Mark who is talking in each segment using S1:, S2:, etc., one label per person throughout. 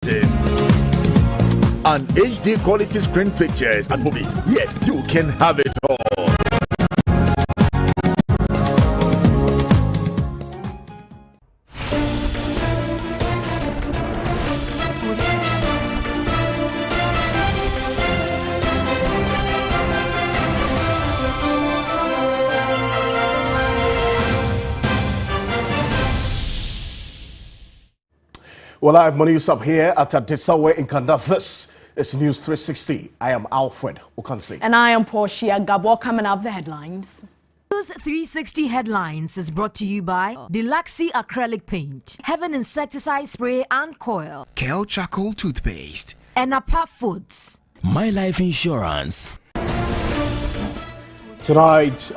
S1: and HD quality screen pictures and movies. Yes, you can have it all.
S2: Well, I have my news up here at Adesawe in Kanda. This is News 360. I am Alfred Okansi.
S3: And I am Portia Gabo. Coming up, the headlines.
S4: News 360 Headlines is brought to you by Deluxy Acrylic Paint, Heaven Insecticide Spray and Coil,
S5: Kel Charcoal Toothpaste,
S4: and Apa Foods.
S5: My Life Insurance.
S2: Tonight's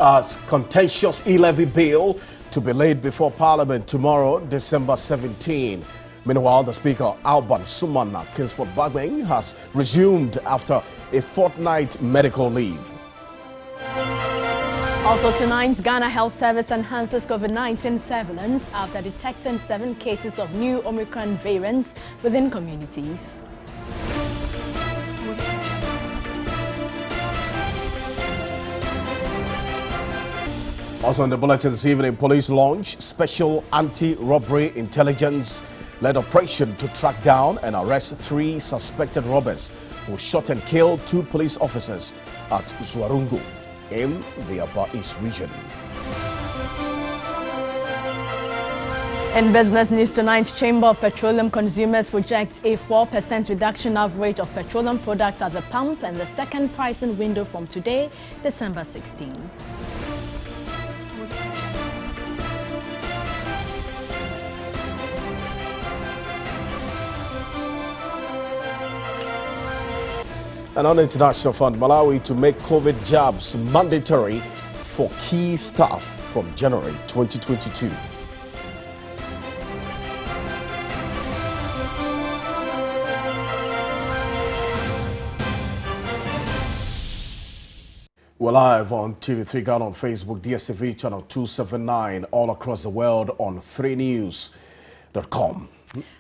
S2: contentious e-levy bill to be laid before Parliament tomorrow, December 17. Meanwhile, the Speaker, Alban Sumana Kingsford Bagbeng, has resumed after a fortnight medical leave.
S3: Also tonight, Ghana Health Service enhances COVID-19 surveillance after detecting 7 cases of new Omicron variants within communities.
S2: Also in the bulletin this evening, police launch special anti-robbery intelligence-led operation to track down and arrest 3 suspected robbers who shot and killed 2 police officers at Zuarungu in the Upper East region.
S3: In business news tonight, Chamber of Petroleum Consumers projects a 4% reduction average of petroleum products at the pump and the second pricing window from today, December 16.
S2: And on the international front, Malawi to make COVID jabs mandatory for key staff from January 2022. We're live on TV3 Ghana on Facebook, DSTV channel 279, all across the world on 3news.com.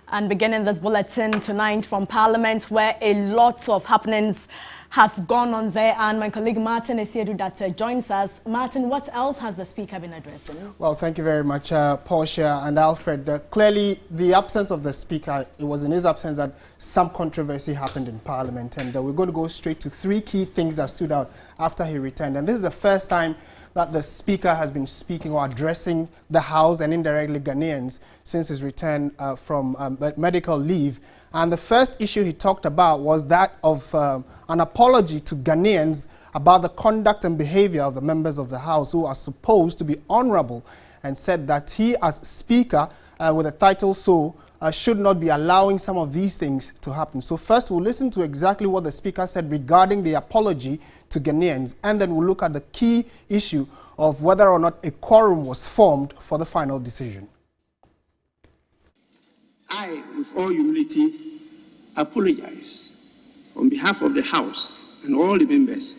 S3: And beginning this bulletin tonight from Parliament, where a lot of happenings has gone on there, and my colleague Martin Esiedu that joins us. Martin, what else has the Speaker been addressing?
S6: Well, thank you very much, Portia and Alfred. Clearly, the absence of the Speaker, it was in his absence that some controversy happened in Parliament, and we're going to go straight to 3 key things that stood out after he returned. And this is the first time that the Speaker has been speaking or addressing the House and indirectly Ghanaians since his return from medical leave. And the first issue he talked about was that of an apology to Ghanaians about the conduct and behavior of the members of the House who are supposed to be honorable, and said that he as Speaker with a title so should not be allowing some of these things to happen. So first we'll listen to exactly what the Speaker said regarding the apology to Ghanaians, and then we'll look at the key issue of whether or not a quorum was formed for the final decision.
S7: I, with all humility, apologize on behalf of the House and all the members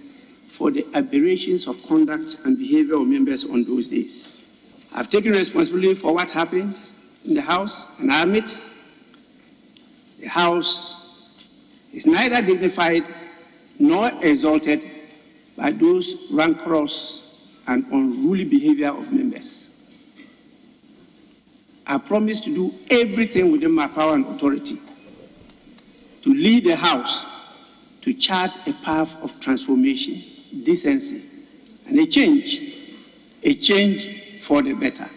S7: for the aberrations of conduct and behavior of members on those days. I've taken responsibility for what happened in the House, and I admit the House is neither dignified nor exalted by those rancorous and unruly behavior of members. I promise to do everything within my power and authority to lead the House to chart a path of transformation, decency, and a change for the better.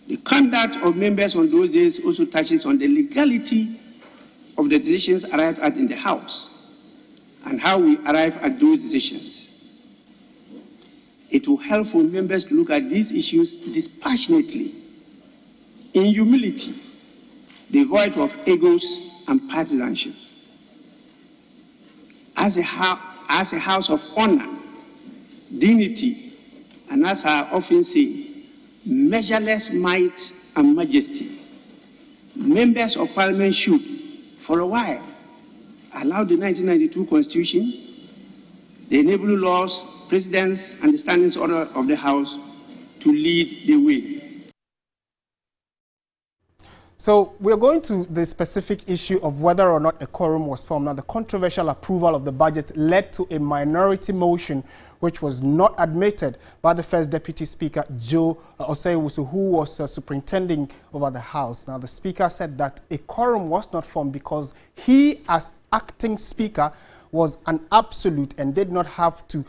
S7: The conduct of members on those days also touches on the legality of the decisions arrived at in the House and how we arrive at those decisions. It will help for members to look at these issues dispassionately, in humility, devoid of egos and partisanship. As a house of honor, dignity, and as I often say, measureless might and majesty, members of Parliament should, for a while, allow the 1992 Constitution, the enabling laws, precedents, and the standings order of the House to lead the way.
S6: So we're going to the specific issue of whether or not a quorum was formed. Now, the controversial approval of the budget led to a minority motion which was not admitted by the First Deputy Speaker, Joe Osei-Owusu, who was superintending over the House. Now, the Speaker said that a quorum was not formed because he, as acting Speaker, was an absolute and did not have to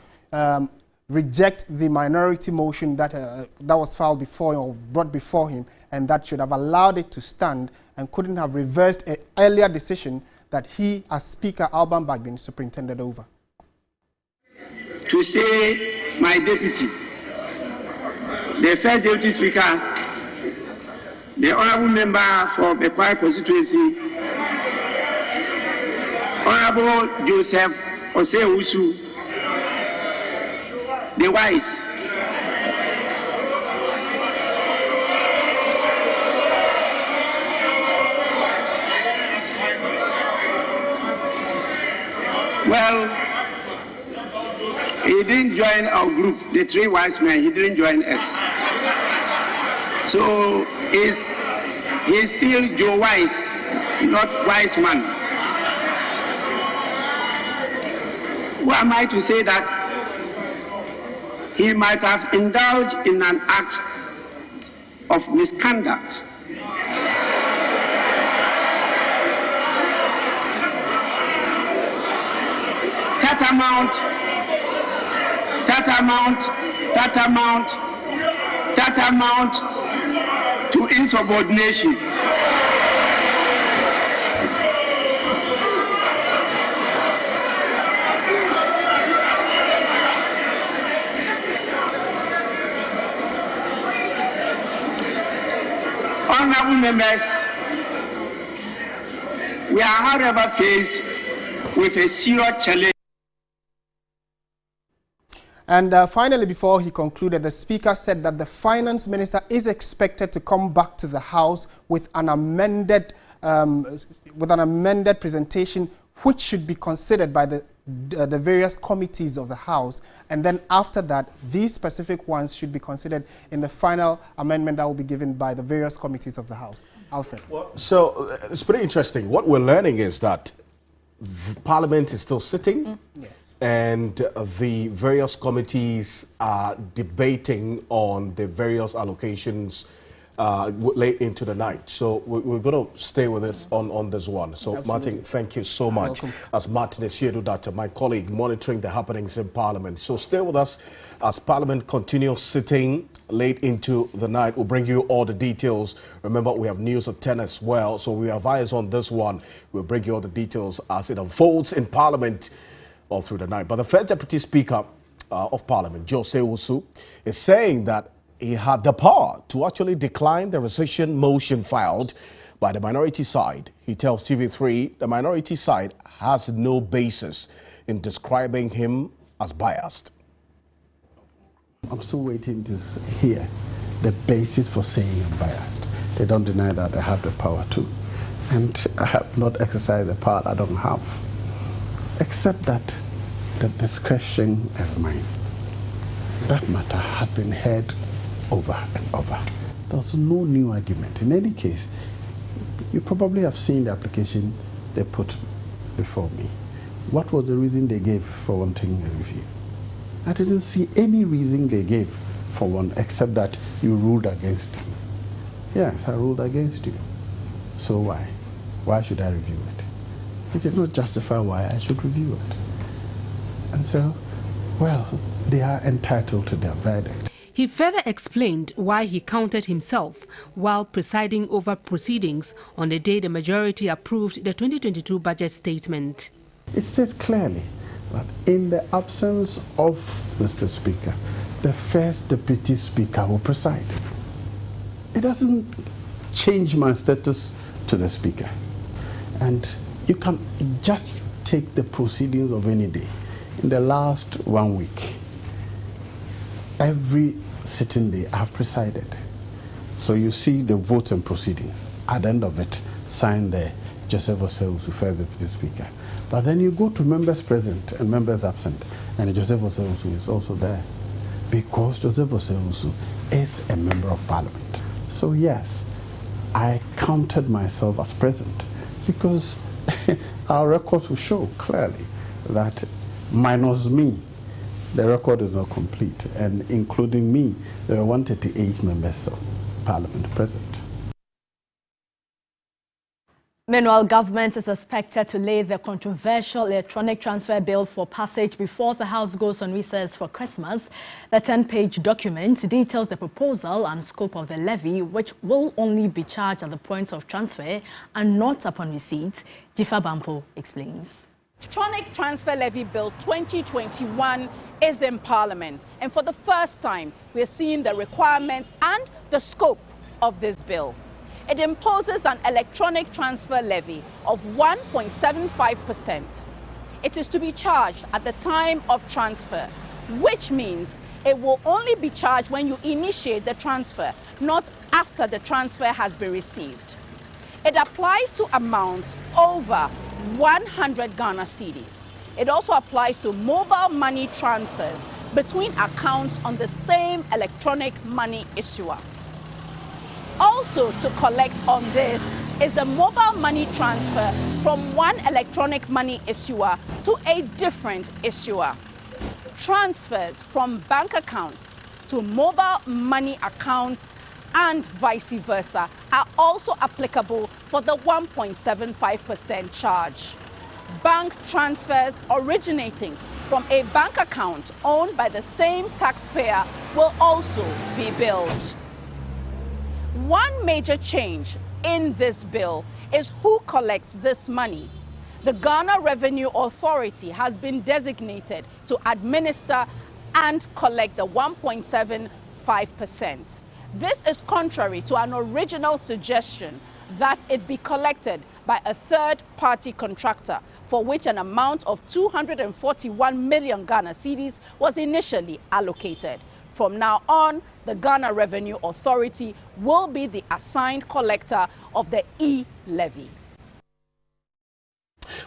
S6: reject the minority motion that was filed before or brought before him, and that should have allowed it to stand and couldn't have reversed an earlier decision that he, as Speaker, Alban Bagbin, superintended over.
S7: To say my deputy, the First Deputy Speaker, the Honourable Member for Bekwai constituency, Honourable Joseph Osei-Owusu, the wise, well, he didn't join our group, the three wise men. He didn't join us. So he's still Joe Wise, not wise man. Who am I to say that he might have indulged in an act of misconduct? Tantamount to insubordination. Honourable members, we are however faced with a serious challenge.
S6: And finally, before he concluded, the Speaker said that the Finance Minister is expected to come back to the House with an amended presentation, which should be considered by the various committees of the House. And then after that, these specific ones should be considered in the final amendment that will be given by the various committees of the House. Alfred.
S2: Well, so it's pretty interesting. What we're learning is that Parliament is still sitting.
S6: Yes.
S2: And the various committees are debating on the various allocations late into the night. So we're going to stay with us on this one. So, absolutely. Martin, thank you so much. As Martin Esiedu, my colleague, monitoring the happenings in Parliament. So stay with us as Parliament continues sitting late into the night. We'll bring you all the details. Remember, we have news at 10 as well. So we have eyes on this one. We'll bring you all the details as it unfolds in Parliament all through the night. But the First Deputy Speaker of Parliament, Joe Osei-Owusu, is saying that he had the power to actually decline the rescission motion filed by the minority side. He tells TV3 the minority side has no basis in describing him as biased.
S8: I'm still waiting to hear the basis for saying I'm biased. They don't deny that they have the power to. And I have not exercised the power I don't have. Except that the discretion is mine. That matter had been heard over and over. There was no new argument. In any case, you probably have seen the application they put before me. What was the reason they gave for wanting a review? I didn't see any reason they gave for one except that you ruled against me. Yes, I ruled against you. So why? Why should I review it? It did not justify why I should review it. And so, well, they are entitled to their verdict.
S9: He further explained why he counted himself while presiding over proceedings on the day the majority approved the 2022 budget statement.
S8: It states clearly that in the absence of Mr. Speaker, the First Deputy Speaker will preside. It doesn't change my status to the Speaker. And you can just take the proceedings of any day. In the last 1 week, every sitting day I have presided. So you see the votes and proceedings. At the end of it, signed there, Joseph Osei-Owusu, First Deputy Speaker. But then you go to members present and members absent, and Joseph Osei-Owusu is also there. Because Joseph Osei-Owusu is a member of Parliament. So yes, I counted myself as present because our records will show clearly that minus me, the record is not complete, and including me, there were 138 members of Parliament present.
S3: Meanwhile, government is expected to lay the controversial electronic transfer bill for passage before the House goes on recess for Christmas. The 10-page document details the proposal and scope of the levy, which will only be charged at the points of transfer and not upon receipt. Jifa Bampo explains.
S10: Electronic Transfer Levy Bill 2021 is in Parliament, and for the first time, we are seeing the requirements and the scope of this bill. It imposes an electronic transfer levy of 1.75%. It is to be charged at the time of transfer, which means it will only be charged when you initiate the transfer, not after the transfer has been received. It applies to amounts over 100 Ghana cedis. It also applies to mobile money transfers between accounts on the same electronic money issuer. Also to collect on this is the mobile money transfer from one electronic money issuer to a different issuer. Transfers from bank accounts to mobile money accounts and vice versa are also applicable for the 1.75% charge. Bank transfers originating from a bank account owned by the same taxpayer will also be billed. One major change in this bill is who collects this money. The Ghana Revenue Authority has been designated to administer and collect the 1.75%. This is contrary to an original suggestion that it be collected by a third-party contractor, for which an amount of 241 million Ghana cedis was initially allocated. From now on, the Ghana Revenue Authority will be the assigned collector of the e-levy.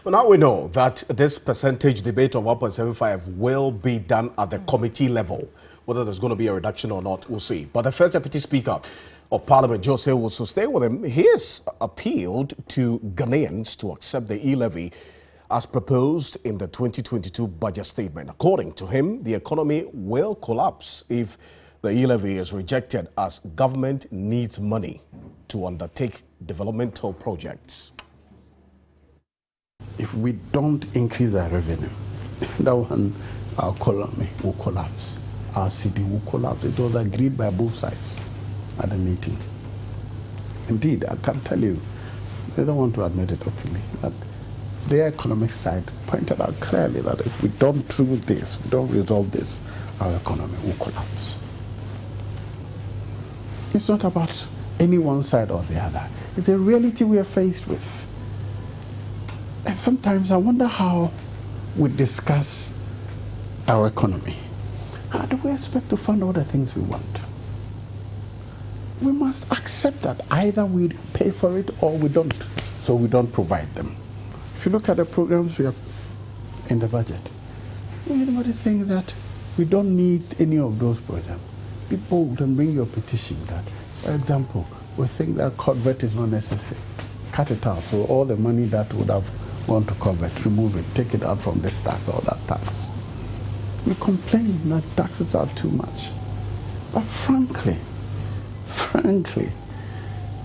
S2: Well, now we know that this percentage debate of 1.75 will be done at the committee level. Whether there's going to be a reduction or not, we'll see. But the first Deputy Speaker of Parliament, Jose, will stay with him. He has appealed to Ghanaians to accept the e-levy as proposed in the 2022 budget statement. According to him, the economy will collapse if the e-levy is rejected, as government needs money to undertake developmental projects.
S8: If we don't increase our revenue, that one, our economy will collapse. Our city will collapse. It was agreed by both sides at the meeting. Indeed, I can tell you, they don't want to admit it openly, that their economic side pointed out clearly that if we don't do this, if we don't resolve this, our economy will collapse. It's not about any one side or the other. It's a reality we are faced with. And sometimes I wonder how we discuss our economy. How do we expect to fund all the things we want? We must accept that either we pay for it or we don't, so we don't provide them. If you look at the programs we have in the budget, anybody thinks that we don't need any of those programs, be bold and bring your petition that, for example, we think that culvert is not necessary. Cut it out. So all the money that would have gone to culvert, remove it, take it out from this tax or that tax. We complain that taxes are too much. But frankly,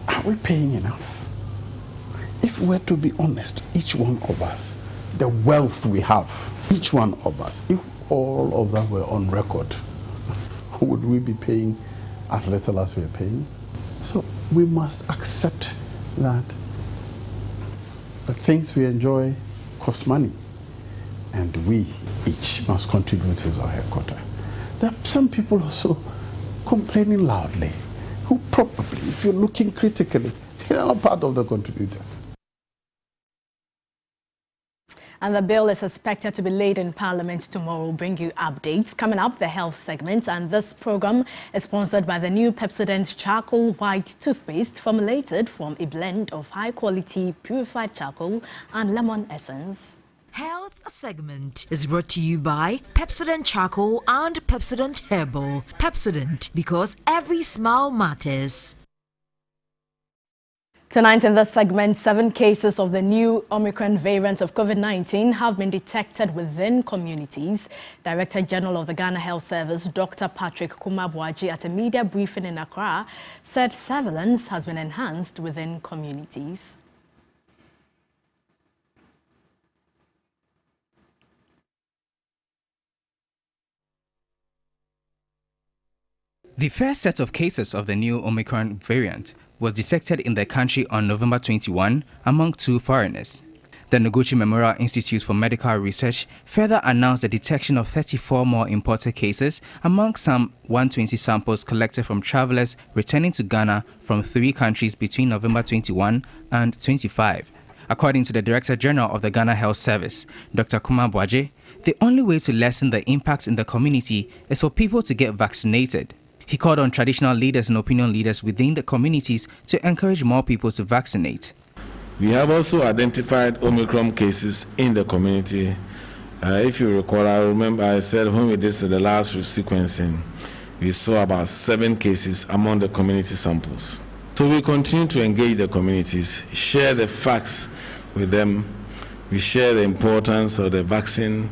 S8: are we paying enough? If we're to be honest, each one of us, the wealth we have, each one of us, if all of them were on record, would we be paying as little as we're paying? So we must accept that the things we enjoy cost money, and we each must contribute his or her quota. There are some people also complaining loudly, who probably, if you're looking critically, they are not part of the contributors.
S3: And the bill is expected to be laid in Parliament tomorrow. We'll bring you updates. Coming up, the health segment. And this program is sponsored by the new Pepsodent Charcoal White Toothpaste, formulated from a blend of high-quality purified charcoal and lemon essence.
S4: Health segment is brought to you by Pepsodent Charcoal and Pepsodent Herbal. Pepsodent, because every smile matters.
S3: Tonight in this segment, 7 cases of the new Omicron variant of COVID-19 have been detected within communities. Director General of the Ghana Health Service, Dr. Patrick Kumar-Boakye, at a media briefing in Accra, said surveillance has been enhanced within communities.
S11: The first set of cases of the new Omicron variant was detected in the country on November 21 among 2 foreigners. The Noguchi Memorial Institute for Medical Research further announced the detection of 34 more imported cases among some 120 samples collected from travelers returning to Ghana from 3 countries between November 21 and 25. According to the Director General of the Ghana Health Service, Dr. Kumar-Boakye, the only way to lessen the impact in the community is for people to get vaccinated. He called on traditional leaders and opinion leaders within the communities to encourage more people to vaccinate.
S12: We have also identified Omicron cases in the community. If you recall, I remember I said when we did the last sequencing, we saw about 7 cases among the community samples. So we continue to engage the communities, share the facts with them. We share the importance of the vaccine,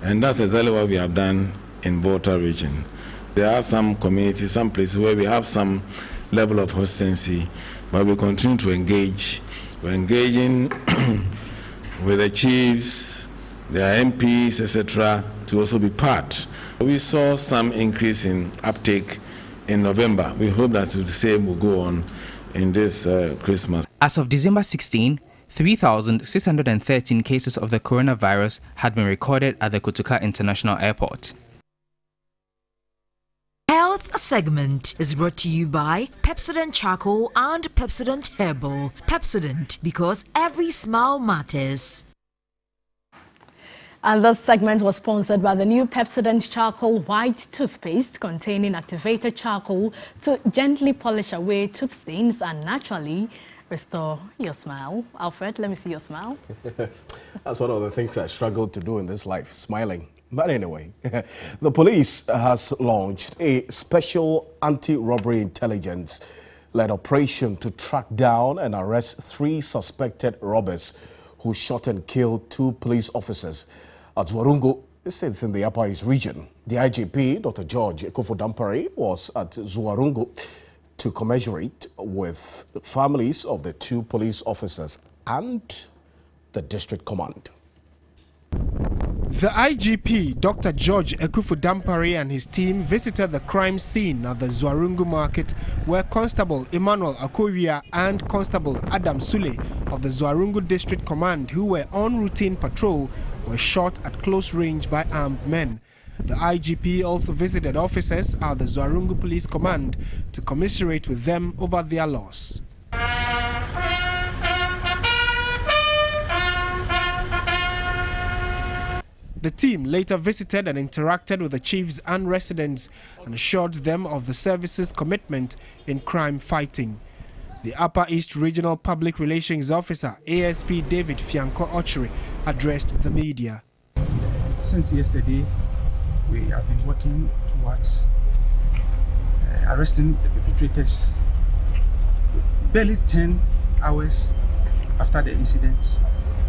S12: and that's exactly what we have done in Volta region. There are some communities, some places where we have some level of hesitancy, but we continue to engage. We're engaging with the chiefs, their MPs, etc., to also be part. We saw some increase in uptake in November. We hope that the same will go on in this Christmas.
S11: As of December 16, 3,613 cases of the coronavirus had been recorded at the Kotoka International Airport.
S4: Health segment is brought to you by Pepsodent Charcoal and Pepsodent Herbal. Pepsodent, because every smile matters.
S3: And this segment was sponsored by the new Pepsodent Charcoal White Toothpaste, containing activated charcoal to gently polish away tooth stains and naturally restore your smile. Alfred, let me see your smile.
S2: That's one of the things I struggled to do in this life, smiling. But anyway, the police has launched a special anti-robbery intelligence-led operation to track down and arrest 3 suspected robbers who shot and killed 2 police officers at Zuarungu. This is in the Upper East region. The IGP, Dr. George Ekufu-Dampare, was at Zuarungu to commiserate with the families of the 2 police officers and the district command.
S13: The IGP, Dr. George Ekufu-Dampare, and his team visited the crime scene at the Zuarungu market, where Constable Emmanuel Akowia and Constable Adam Sule of the Zuarungu District Command, who were on routine patrol, were shot at close range by armed men. The IGP also visited officers at the Zuarungu Police Command to commiserate with them over their loss. The team later visited and interacted with the chiefs and residents and assured them of the service's commitment in crime fighting. The Upper East Regional Public Relations Officer, ASP David Fianco Ochre, addressed the media.
S14: Since yesterday, we have been working towards arresting the perpetrators. Barely 10 hours after the incident,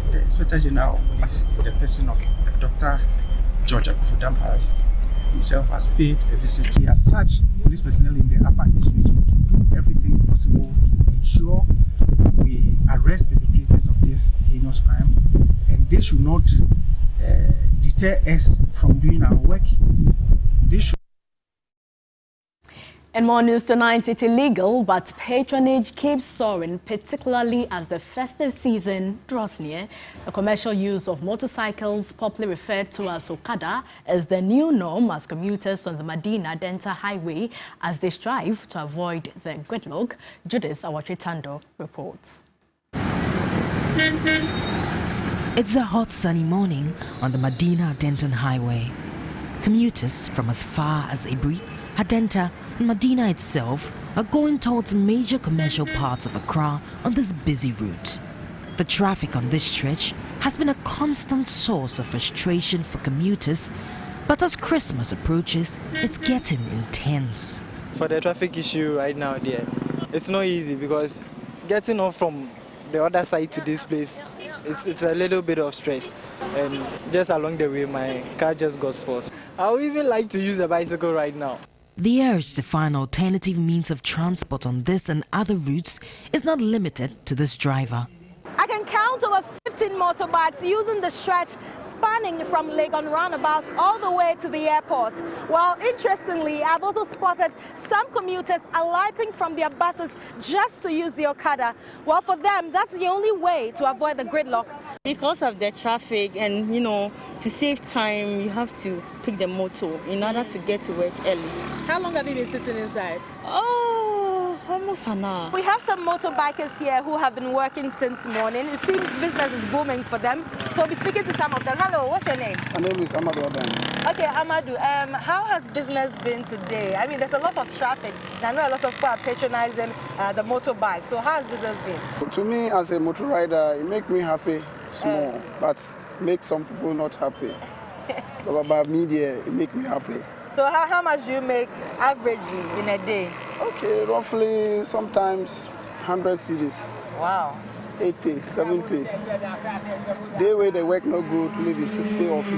S14: the Inspector General of Police, in the person of Dr. George Ekufu-Dampare himself, has paid a visit. He has charged police personnel in the Upper East region to do everything possible to ensure we arrest perpetrators of this heinous crime, and this should not deter us from doing our work.
S3: In more news tonight, it's illegal, but patronage keeps soaring, particularly as the festive season draws near. The commercial use of motorcycles, popularly referred to as Okada, is the new norm as commuters on the Medina-Denta Highway as they strive to avoid the gridlock. Judith Awatritando reports.
S15: It's a hot sunny morning on the Medina-Denton Highway. Commuters from as far as Ibri, Hadenta and Medina itself are going towards major commercial parts of Accra on this busy route. The traffic on this stretch has been a constant source of frustration for commuters, but as Christmas approaches, it's getting intense.
S16: For the traffic issue right now, it's not easy because getting off from the other side to this place, it's a little bit of stress. And just along the way, my car just got spoiled. I would even like to use a bicycle right now.
S15: The urge to find alternative means of transport on this and other routes is not limited to this driver.
S10: I can count over 15 motorbikes using the stretch spanning from Legon Roundabout all the way to the airport. Well, interestingly, I've also spotted some commuters alighting from their buses just to use the Okada. Well, for them, that's the only way to avoid the gridlock.
S17: Because of the traffic and, to save time, you have to pick the motor in order to get to work early.
S10: How long have you been sitting inside?
S17: Almost an hour.
S10: We have some motorbikers here who have been working since morning. It seems business is booming for them. So we'll be speaking to some of them. Hello, what's your name?
S18: My name is Amadou Adam.
S10: Okay, Amadou, how has business been today? I mean, there's a lot of traffic. I know a lot of people are patronizing the motorbike. So how has business been?
S18: To me, as a motor rider, it makes me happy, small, but makes some people not happy. But about media, it makes me happy.
S10: So how much do you make averagely in a day?
S18: Okay, roughly sometimes 100 cedis.
S10: Wow.
S18: 80, 70. Day where they work not good, maybe 60 or 50.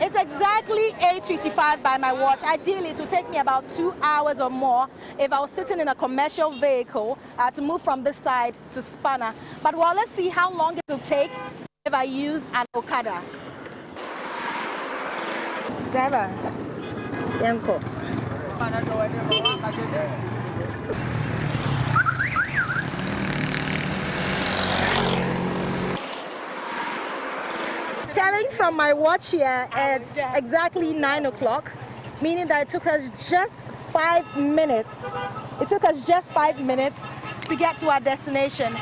S10: It's exactly 8:55 by my watch. Ideally, it would take me about 2 hours or more if I was sitting in a commercial vehicle to move from this side to Spanner. But well, let's see how long it will take if I use an Okada. Driver, Yanko. Telling from my watch here, it's exactly 9 o'clock, meaning that it took us just 5 minutes. It took us just 5 minutes to get to our destination.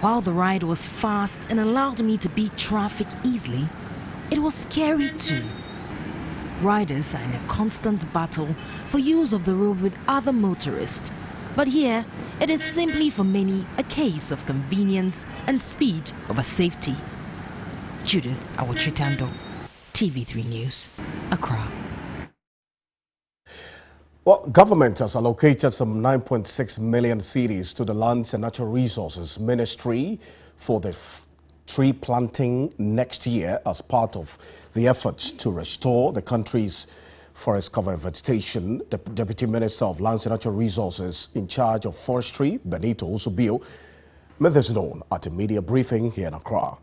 S15: While the ride was fast and allowed me to beat traffic easily, it was scary too. Riders are in a constant battle for use of the road with other motorists. But here, it is simply for many a case of convenience and speed over safety. Judith Awachitando, TV3 News, Accra.
S2: Well, government has allocated some 9.6 million cedis to the Lands and Natural Resources Ministry for the tree planting next year as part of the efforts to restore the country's forest cover and vegetation. The Deputy Minister of Lands and Natural Resources in charge of forestry, Benito Osubio, made this known at a media briefing here in Accra.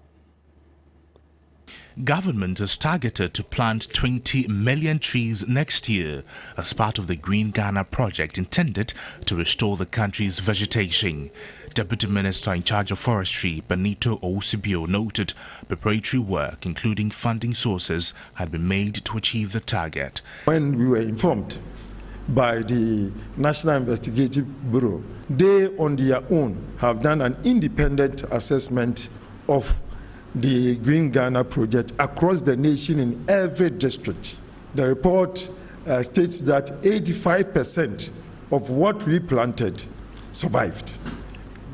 S19: Government is targeted to plant 20 million trees next year as part of the Green Ghana project intended to restore the country's vegetation. Deputy Minister in charge of Forestry, Benito Osubio, noted preparatory work, including funding sources, had been made to achieve the target.
S20: When we were informed by the National Investigative Bureau, they on their own have done an independent assessment of the Green Ghana project across the nation in every district. The report states that 85% of what we planted survived.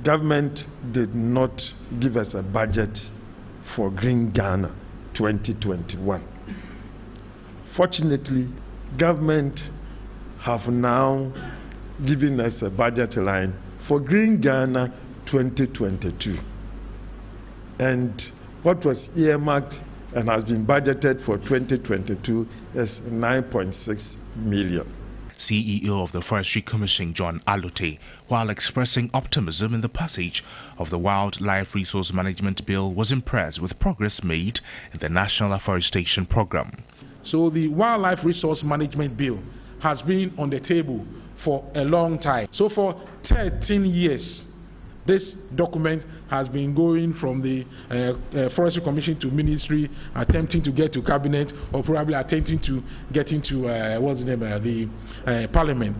S20: Government did not give us a budget for Green Ghana 2021. Fortunately, government have now given us a budget line for Green Ghana 2022. And what was earmarked and has been budgeted for 2022 is 9.6 million.
S19: CEO of the Forestry Commission, John Alote, while expressing optimism in the passage of the Wildlife Resource Management Bill, was impressed with progress made in the National Afforestation Program.
S21: So the Wildlife Resource Management Bill has been on the table for a long time. So for 13 years, this document has been going from the Forestry Commission to Ministry, attempting to get to Cabinet, or probably attempting to get into the Parliament.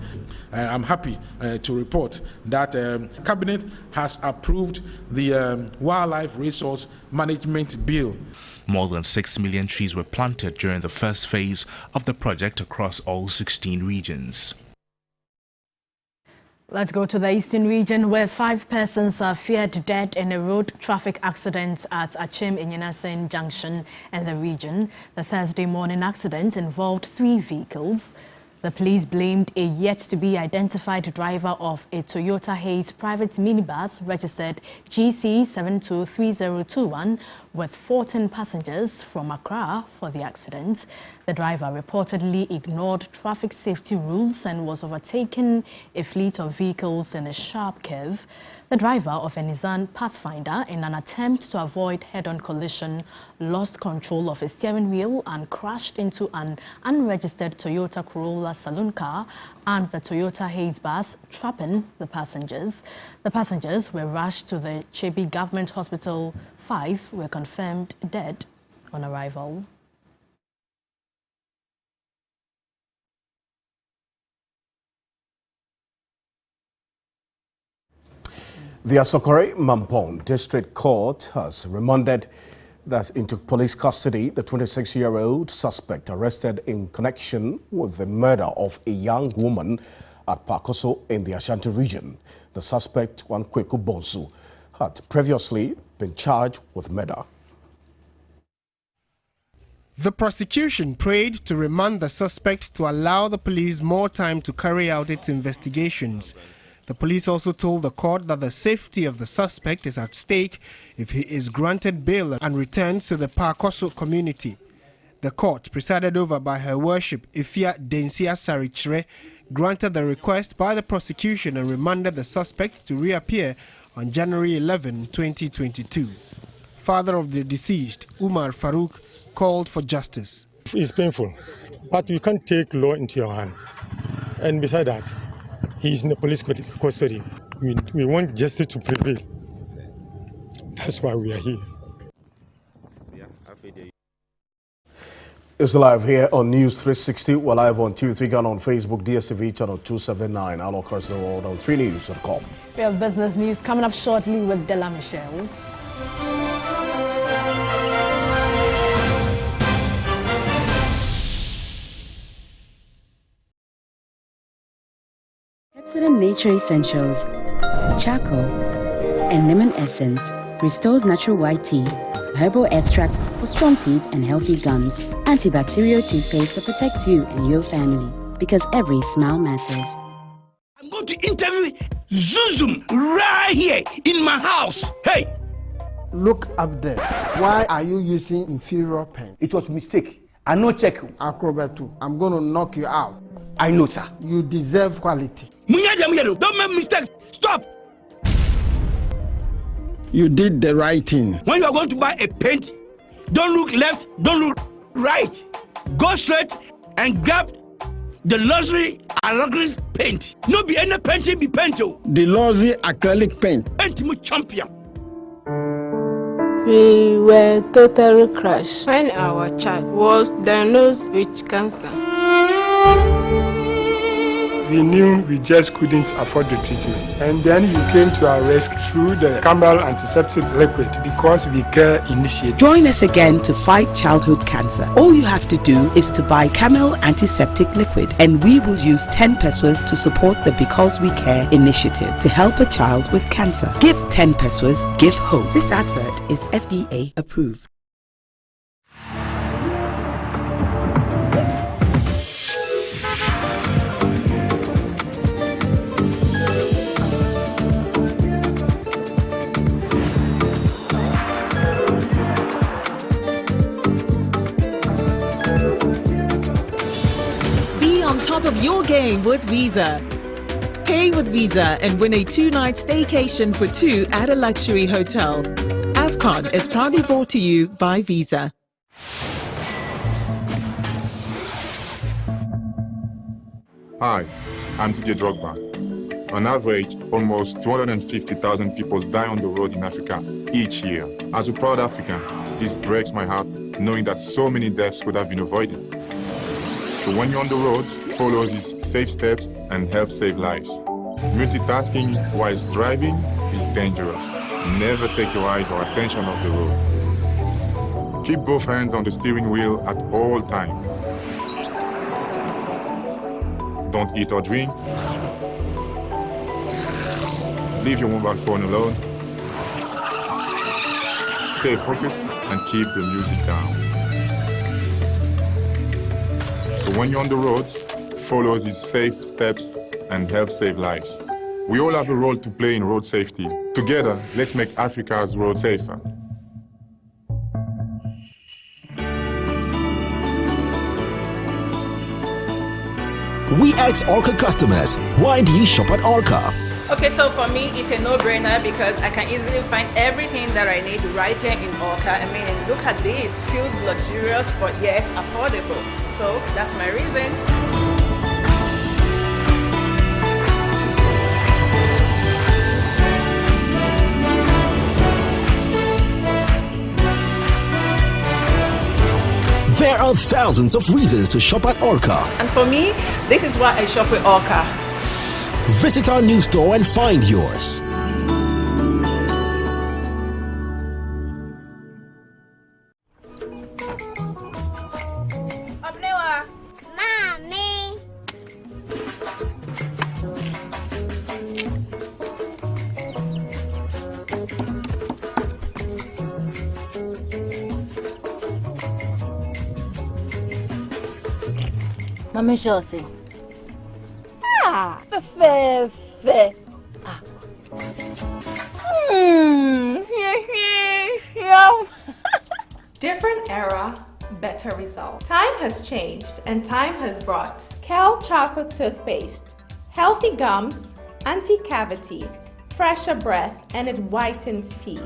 S21: I'm happy to report that Cabinet has approved the Wildlife Resource Management Bill.
S19: More than 6 million trees were planted during the first phase of the project across all 16 regions.
S3: Let's go to the eastern region, where 5 persons are feared dead in a road traffic accident at Achim Inyanasen Junction in the region. The Thursday morning accident involved 3 vehicles. The police blamed a yet-to-be-identified driver of a Toyota Haze private minibus registered GC723021 with 14 passengers from Accra for the accident. The driver reportedly ignored traffic safety rules and was overtaking a fleet of vehicles in a sharp curve. The driver of a Nissan Pathfinder, in an attempt to avoid head-on collision, lost control of his steering wheel and crashed into an unregistered Toyota Corolla saloon car and the Toyota Haze bus, trapping the passengers. The passengers were rushed to the Chebi Government Hospital. 5 were confirmed dead on arrival.
S2: The Asokore Mampong District Court has remanded into police custody the 26-year-old suspect arrested in connection with the murder of a young woman at Pakoso in the Ashanti region. The suspect, Wankweku Bonsu, had previously been charged with murder.
S13: The prosecution prayed to remand the suspect to allow the police more time to carry out its investigations. The police also told the court that the safety of the suspect is at stake if he is granted bail and returns to the Pakoso community. The court, presided over by Her Worship Ifia Densia Sarichre, granted the request by the prosecution and remanded the suspect to reappear on January 11, 2022. Father of the deceased, Umar Farouk, called for justice.
S1: It's painful, but you can't take law into your hand. And beside that, he is in the police custody. We want justice to prevail. That's why we are here.
S2: It's live here on News 360. We're live on TV3 Ghana on Facebook, DSTV channel 279, all across the world on 3news.com.
S3: We have business news coming up shortly with Della Michelle.
S22: Pepsodent Nature Essentials, charcoal, and lemon essence restores natural white teeth, herbal extract for strong teeth and healthy gums, antibacterial toothpaste that protects you and your family, because every smile matters.
S23: I'm going to interview Zuzum right here in my house. Hey!
S24: Look up there. Why are you using inferior pen?
S23: It was a mistake. I no check.
S24: Acrobat, I'm going to knock you out.
S23: I know, sir.
S24: You deserve quality.
S23: Don't make mistakes. Stop.
S24: You did the right thing.
S23: When you are going to buy a paint, don't look left, don't look right. Go straight and grab the luxury acrylic paint. No be any paint, be paint.
S24: The luxury acrylic paint.
S23: Paint champion.
S25: We were totally crushed when our child was diagnosed with cancer.
S26: We knew we just couldn't afford the treatment. And then you came to our rescue through the Camel Antiseptic Liquid because we care initiative.
S27: Join us again to fight childhood cancer. All you have to do is to buy Camel Antiseptic Liquid, and we will use 10 pesos to support the Because We Care initiative to help a child with cancer. Give 10 pesos, give hope. This advert is FDA approved.
S28: Top of your game with Visa. Pay with Visa and win a 2-night staycation for 2 at a luxury hotel. AFCON is proudly brought to you by Visa.
S29: Hi, I'm DJ Drogba. On average, almost 250,000 people die on the road in Africa each year. As a proud African, this breaks my heart knowing that so many deaths could have been avoided. So when you're on the road, follow these safe steps and help save lives. Multitasking while driving is dangerous. Never take your eyes or attention off the road. Keep both hands on the steering wheel at all times. Don't eat or drink. Leave your mobile phone alone. Stay focused and keep the music down. So when you're on the road, follow these safe steps and help save lives. We all have a role to play in road safety. Together, let's make Africa's road safer.
S4: We ask Orca customers, why do you shop at Orca?
S10: Okay, so for me, it's a no-brainer because I can easily find everything that I need right here in Orca. I mean, look at this, feels luxurious but yet affordable. So that's my reason.
S4: There are thousands of reasons to shop at Orca.
S10: And for me, this is why I shop with Orca.
S4: Visit our new store and find yours.
S5: Mommy.
S6: Mama Chelsea.
S5: Ah, fair.
S6: Ah.
S5: Yum.
S7: Different era, better result. Time has changed and time has brought Kel Charcoal Toothpaste, healthy gums, anti-cavity, fresher breath, and it whitens teeth.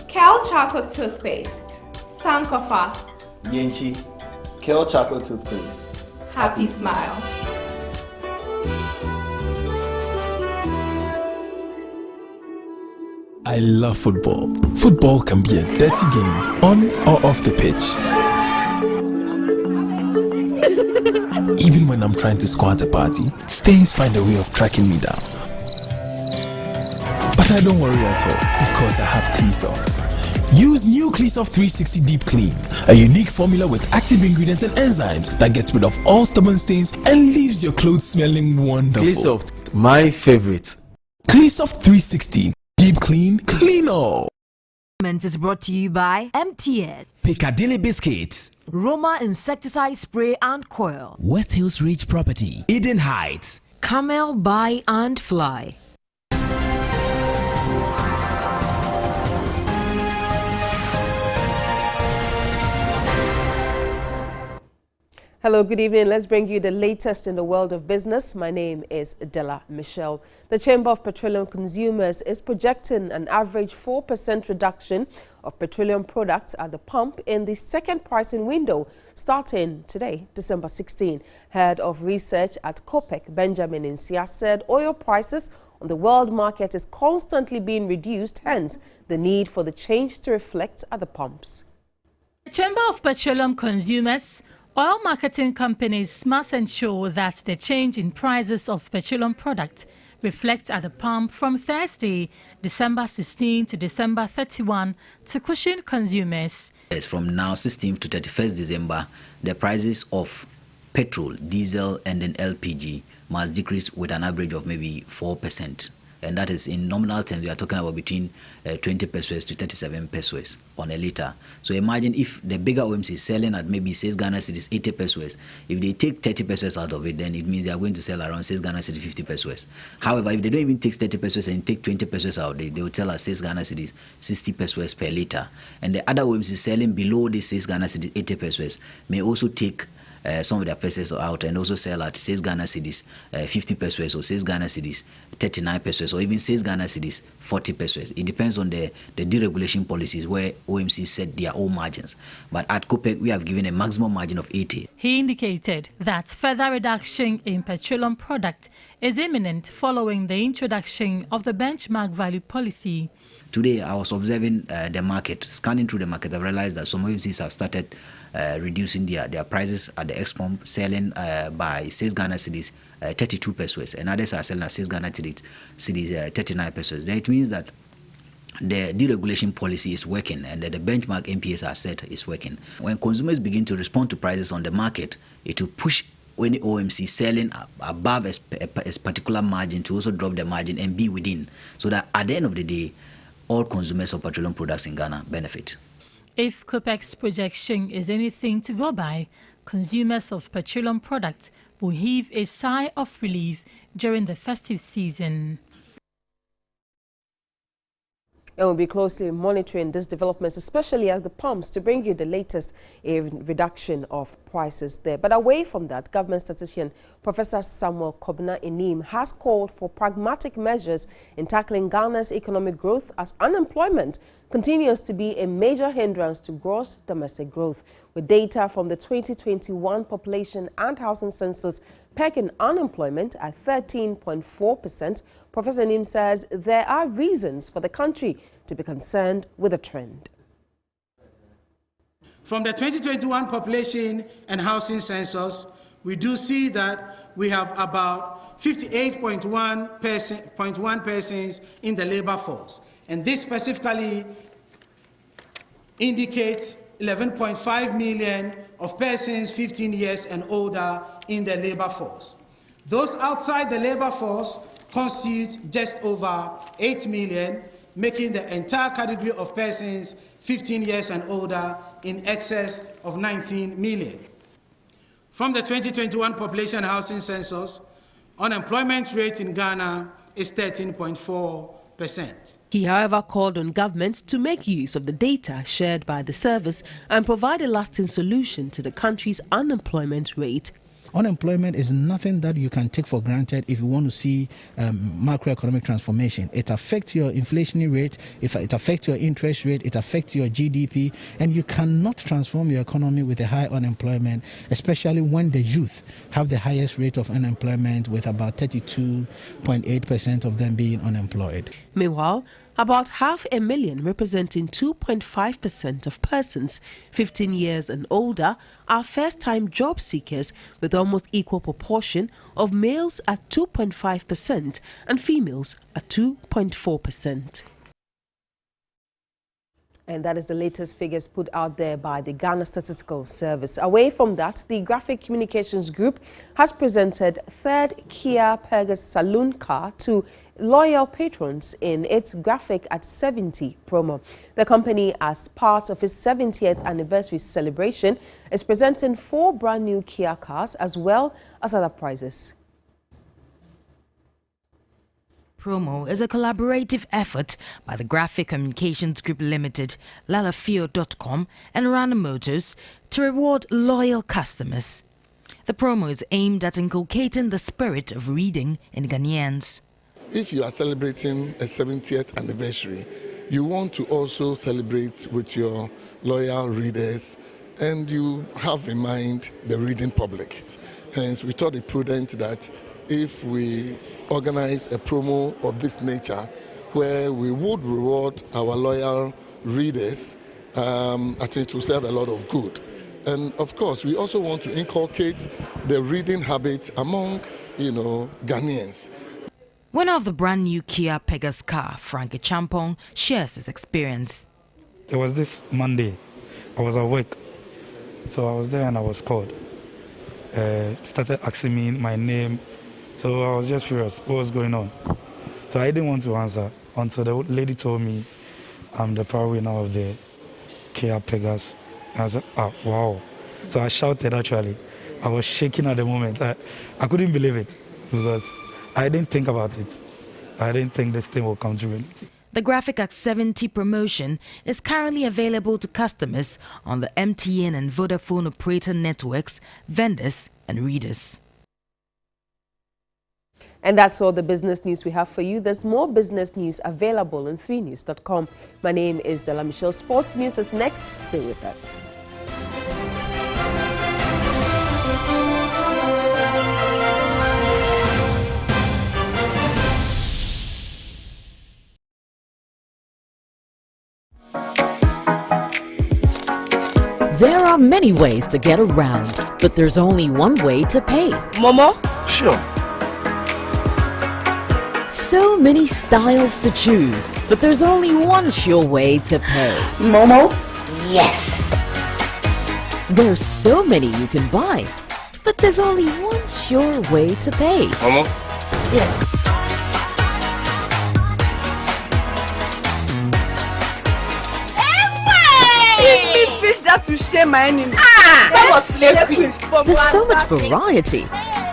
S7: Kel Charcoal Toothpaste, Sankofa.
S8: Yenchi, Kel Charcoal Toothpaste.
S7: Happy smile.
S9: I love football. Football can be a dirty game, on or off the pitch. Even when I'm trying to score at a party, stains find a way of tracking me down. But I don't worry at all, because I have Cleansoft. Use new Cleansoft 360 Deep Clean, a unique formula with active ingredients and enzymes that gets rid of all stubborn stains and leaves your clothes smelling wonderful.
S8: Cleansoft, my favorite.
S9: Cleansoft 360 Deep Clean, clean all.
S15: Is brought to you by MTN,
S11: Piccadilly Biscuits,
S15: Roma Insecticide Spray and Coil,
S11: West Hills Ridge Property, Eden Heights,
S15: Camel Buy and Fly.
S12: Hello, good evening. Let's bring you the latest in the world of business. My name is Della Michelle. The Chamber of Petroleum Consumers is projecting an average 4% reduction of petroleum products at the pump in the second pricing window starting today, December 16. Head of research at COPEC, Benjamin Insia, said oil prices on the world market is constantly being reduced, hence the need for the change to reflect at the pumps.
S14: The Chamber of Petroleum Consumers, oil marketing companies must ensure that the change in prices of petroleum products reflect at the pump from Thursday, December 16 to December 31 to cushion consumers.
S30: Yes, from now 16th to 31st December, the prices of petrol, diesel and then LPG must decrease with an average of maybe 4%. And that is in nominal terms, we are talking about between 20 pesos to 37 pesos on a liter. So imagine if the bigger OMC is selling at maybe 6 Ghana cedis 80 pesos. If they take 30 pesos out of it, then it means they are going to sell around 6 Ghana cedis 50 pesos. However, if they don't even take 30 pesos and take 20 pesos out, they will tell us 6 Ghana cedis 60 pesos per liter. And the other OMC selling below the 6 Ghana cedis 80 pesos may also take some of their pesos out and also sell at 6 Ghana cedis 50 pesos or 6 Ghana cedis 39 pesos or even 6 Ghana cedis 40 pesos. It depends on the deregulation policies where OMC set their own margins. But at COPEC, we have given a maximum margin of 80.
S14: He indicated that further reduction in petroleum product is imminent following the introduction of the benchmark value policy.
S30: Today, I was observing the market, scanning through the market. I realized that some OMCs have started reducing their prices at the ex-pump, selling by 6 Ghana cedis 32 pesos, and others are selling at 6 Ghana cedis 39 pesos. That means that the deregulation policy is working and that the benchmark MPS are set is working. When consumers begin to respond to prices on the market, it will push any OMC selling above a particular margin to also drop the margin and be within, so that at the end of the day, all consumers of petroleum products in Ghana benefit.
S14: If COPEC's projection is anything to go by, consumers of petroleum products will heave a sigh of relief during the festive season.
S12: And we'll be closely monitoring these developments, especially at the pumps, to bring you the latest reduction of prices there. But away from that, government statistician Professor Samuel Kobna-Enim has called for pragmatic measures in tackling Ghana's economic growth, as unemployment continues to be a major hindrance to gross domestic growth. With data from the 2021 population and housing census pegging unemployment at 13.4%, Professor Enim says there are reasons for the country to be concerned with the trend.
S1: From the 2021 population and housing census, we do see that we have about 58.1 persons in the labor force. And this specifically indicates 11.5 million of persons 15 years and older in the labor force. Those outside the labor force constitute just over 8 million, making the entire category of persons 15 years and older in excess of 19 million. From the 2021 population and housing census, unemployment rate in Ghana is 13.4%.
S12: He, however, called on government to make use of the data shared by the service and provide a lasting solution to the country's unemployment rate.
S2: Unemployment is nothing that you can take for granted if you want to see macroeconomic transformation. It affects your inflationary rate, it affects your interest rate, it affects your GDP, and you cannot transform your economy with a high unemployment, especially when the youth have the highest rate of unemployment, with about 32.8% of them being unemployed.
S12: Meanwhile, about 500,000, representing 2.5% of persons 15 years and older, are first-time job seekers, with almost equal proportion of males at 2.5% and females at 2.4%. And that is the latest figures put out there by the Ghana Statistical Service. Away from that, the Graphic Communications Group has presented third Kia Pegasus saloon car to loyal patrons in its Graphic at 70 promo. The company, as part of its 70th anniversary celebration, is presenting 4 brand new Kia cars as well as other prizes.
S15: Promo is a collaborative effort by the Graphic Communications Group Limited, Lalafio.com and Rana Motors to reward loyal customers. The promo is aimed at inculcating the spirit of reading in Ghanaians.
S3: If you are celebrating a 70th anniversary, you want to also celebrate with your loyal readers, and you have in mind the reading public. Hence, we thought it prudent that if we organize a promo of this nature, where we would reward our loyal readers, I think it will serve a lot of good. And of course, we also want to inculcate the reading habit among, Ghanaians.
S15: Winner of the brand new Kia Pegasus car, Frankie Champong, shares his experience.
S26: It was this Monday. I was at work, so I was there and I was called. Started asking me my name, so I was just curious what was going on. So I didn't want to answer until the lady told me I'm the proud winner of the Kia Pegasus. And I said, oh, wow. So I shouted actually. I was shaking at the moment. I couldn't believe it because I didn't think about it. I didn't think this thing would come to reality.
S15: The Graphic at 70 promotion is currently available to customers on the MTN and Vodafone operator networks, vendors and readers.
S12: And that's all the business news we have for you. There's more business news available on 3news.com. My name is Della Michelle. Sports News is next. Stay with us.
S13: There are many ways to get around, but there's only one way to pay.
S25: Momo?
S3: Sure.
S13: So many styles to choose, but there's only one sure way to pay.
S25: Momo? Yes.
S13: There's so many you can buy, but there's only one sure way to pay.
S25: Momo? Yes. that to shame my enemy.
S13: There's so much variety,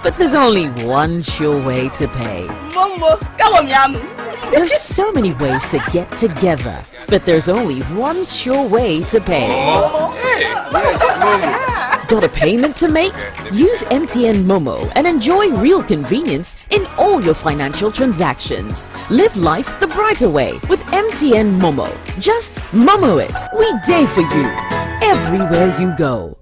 S13: but there's only one sure way to pay. There's so many ways to get together, but there's only one sure way to pay. Got a payment to make? Use MTN Momo and enjoy real convenience in all your financial transactions. Live life the brighter way with MTN Momo. Just Momo it. We day for you, everywhere you go.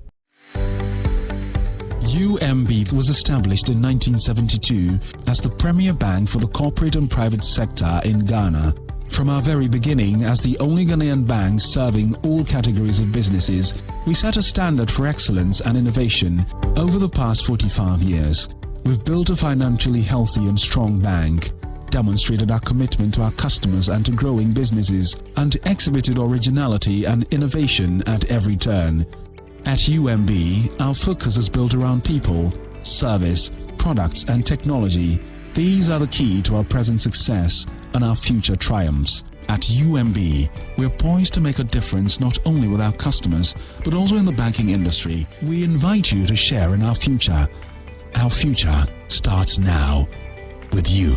S9: UMB was established in 1972 as the premier bank for the corporate and private sector in Ghana. From our very beginning, as the only Ghanaian bank serving all categories of businesses, we set a standard for excellence and innovation over the past 45 years. We've built a financially healthy and strong bank, demonstrated our commitment to our customers and to growing businesses, and exhibited originality and innovation at every turn. At UMB, our focus is built around people, service, products and technology. These are the key to our present success and our future triumphs. At UMB, we're poised to make a difference not only with our customers, but also in the banking industry. We invite you to share in our future. Our future starts now with you.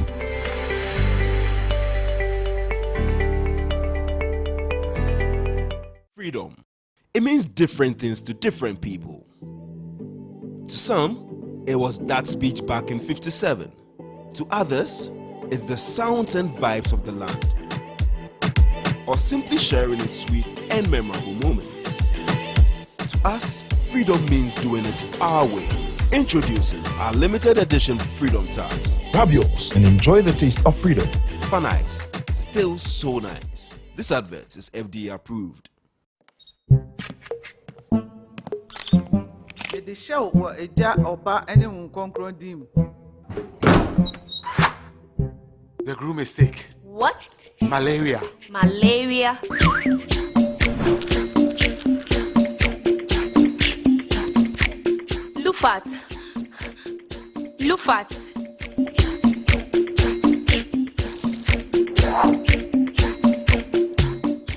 S16: Freedom. It means different things to different people. To some, it was that speech back in '57. To others, it's the sounds and vibes of the land, or simply sharing in sweet and memorable moments. To us, freedom means doing it our way. Introducing our limited edition Freedom Tabs.
S4: Grab yours and enjoy the taste of freedom.
S16: Fun ice, still so nice. This advert is FDA approved.
S17: The show was a jar of bar and conquer dim.
S18: The groom is sick.
S5: What?
S18: Malaria.
S5: Malaria. Lufat. Lufat.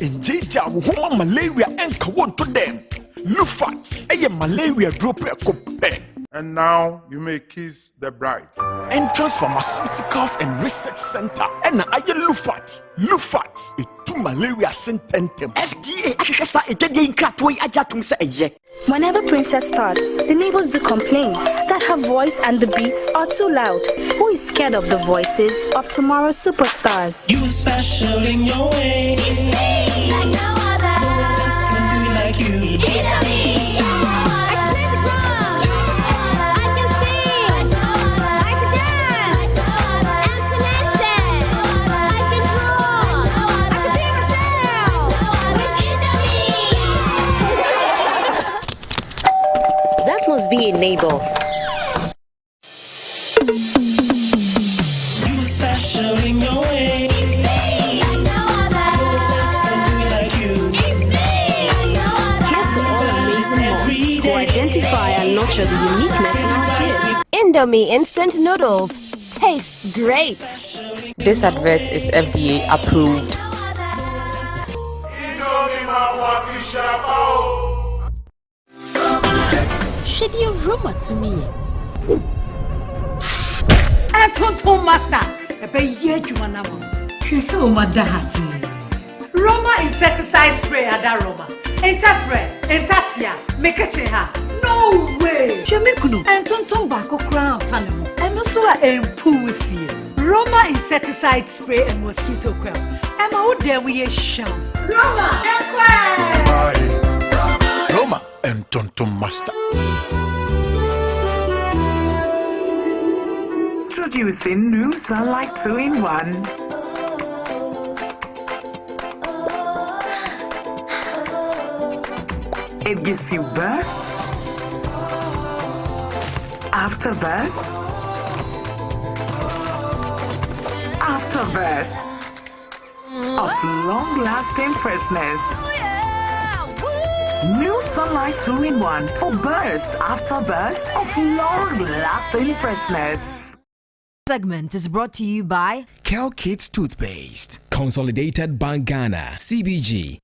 S19: In Jija, woman malaria and kawan to them. Lufat, a malaria drop a cope.
S18: And now you may kiss the bride.
S19: Entrance Pharmaceuticals and Research Center. And I Lufat. Lufat, a two malaria sententem. FDA,
S20: Whenever Princess starts, the neighbors do complain that her voice and the beat are too loud. Who is scared of the voices of tomorrow's superstars?
S21: You special in your way. It's me, like no other. Like you.
S20: Must be a neighbor.
S21: You special in your way. It's me, like no other. Like you. It's me, like no other.
S20: Here's to all amazing moms who identify and nurture the uniqueness in our kids.
S5: Indomie instant noodles tastes great.
S22: This advert is FDA approved.
S20: Should you rumor to me?
S23: Tonton master, a year you want to she's so madahati. Roma insecticide spray at that Roma. Interfere, Entatia, make a cheha. No way. Shemikuno, and Tonton Bako crown panel. And also a pussy. Roma insecticide spray and mosquito coil. And how dare we a sham? Roma,
S19: Roma and Tonton Master.
S23: Introducing new Sunlight 2-in-1. It gives you burst, after burst, after burst of long-lasting freshness. New Sunlight 2-in-1 for burst after burst of long-lasting freshness.
S15: Segment is brought to you by
S11: Kel Kids Toothpaste, Consolidated Bank Ghana, CBG.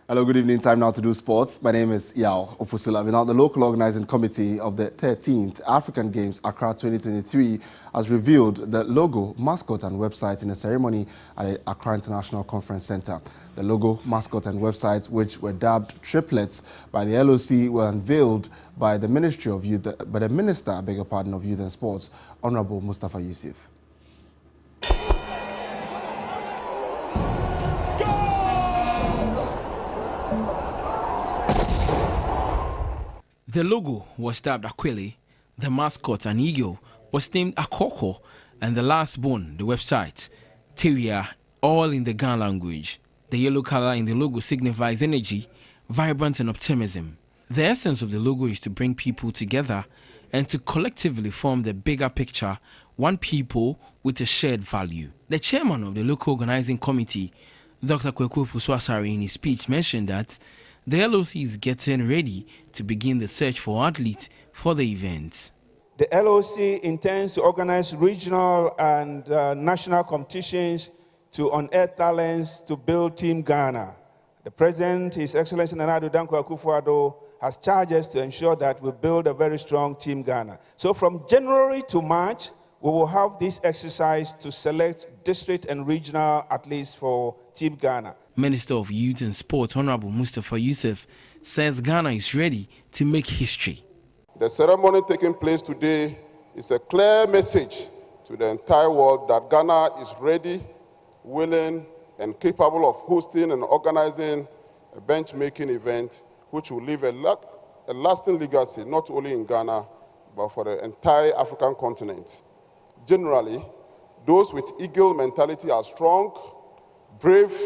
S6: Hello, good evening. Time now to do sports. My name is Yao Ofusulabi. Now, the local organizing committee of the 13th African Games Accra 2023 has revealed the logo, mascot and website in a ceremony at the Accra International Conference Center. The logo, mascot and websites, which were dubbed triplets by the LOC, were unveiled by the Minister of Youth and Sports, Honorable Mustafa Yusuf.
S7: The logo was dubbed Aquile, the mascot, an eagle, was named Akoko, and the last born, the website, Teria, all in the Ghana language. The yellow color in the logo signifies energy, vibrance, and optimism. The essence of the logo is to bring people together and to collectively form the bigger picture, one people with a shared value. The chairman of the local organizing committee, Dr. Kweku Fuswasari, in his speech mentioned that the LOC is getting ready to begin the search for athletes for the event.
S8: The LOC intends to organize regional and national competitions to unearth talents to build Team Ghana. The President, His Excellency Nana Addo Dankwa Akufo-Addo, has charged us to ensure that we build a very strong Team Ghana. So from January to March, we will have this exercise to select district and regional athletes for Team Ghana.
S7: Minister of Youth and Sports, Honorable Mustafa Yusuf, says Ghana is ready to make history.
S10: The ceremony taking place today is a clear message to the entire world that Ghana is ready, willing, and capable of hosting and organizing a benchmarking event which will leave a lasting legacy not only in Ghana, but for the entire African continent. Generally, those with eagle mentality are strong, brave,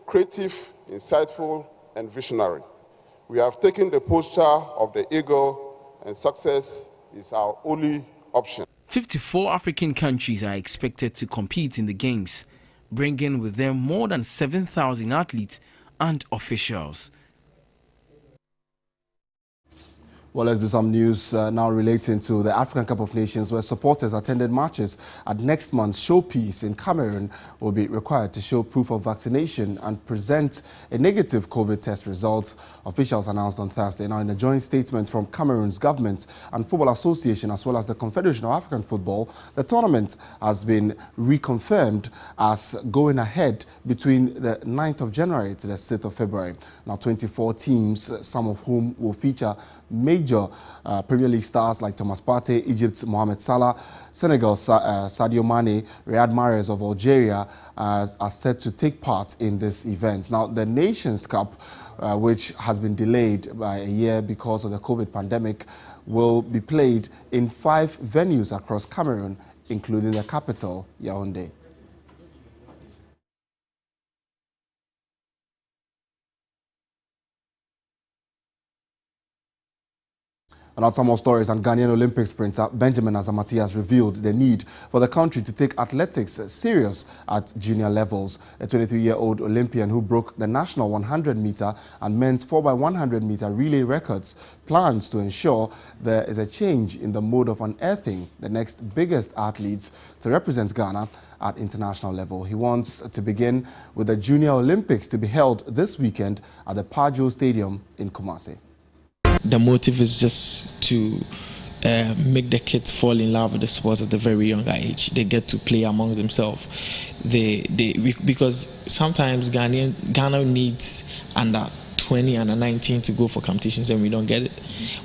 S10: creative, insightful, and visionary. We have taken the posture of the eagle, and success is our only option.
S7: 54 African countries are expected to compete in the Games, bringing with them more than 7,000 athletes and officials.
S6: Well, let's do some news now relating to the African Cup of Nations, where supporters attended matches at next month's showpiece in Cameroon will be required to show proof of vaccination and present a negative COVID test results, officials announced on Thursday. Now, in a joint statement from Cameroon's government and Football Association, as well as the Confederation of African Football, the tournament has been reconfirmed as going ahead between the 9th of January to the 6th of February. Now, 24 teams, some of whom will feature major Premier League stars like Thomas Partey, Egypt's Mohamed Salah, Senegal's Sadio Mane, Riyad Mahrez of Algeria are set to take part in this event. Now, the Nations Cup, which has been delayed by a year because of the COVID pandemic, will be played in 5 venues across Cameroon, including the capital, Yaoundé. And out some more stories, and Ghanaian Olympic sprinter Benjamin Azamati has revealed the need for the country to take athletics serious at junior levels. The 23-year-old Olympian who broke the national 100-meter and men's 4x100-meter relay records plans to ensure there is a change in the mode of unearthing the next biggest athletes to represent Ghana at international level. He wants to begin with the Junior Olympics to be held this weekend at the Pajo Stadium in Kumasi.
S14: The motive is just to make the kids fall in love with the sports at a very young age. They get to play among themselves. Because sometimes Ghana needs under 20 and 19 to go for competitions and we don't get it.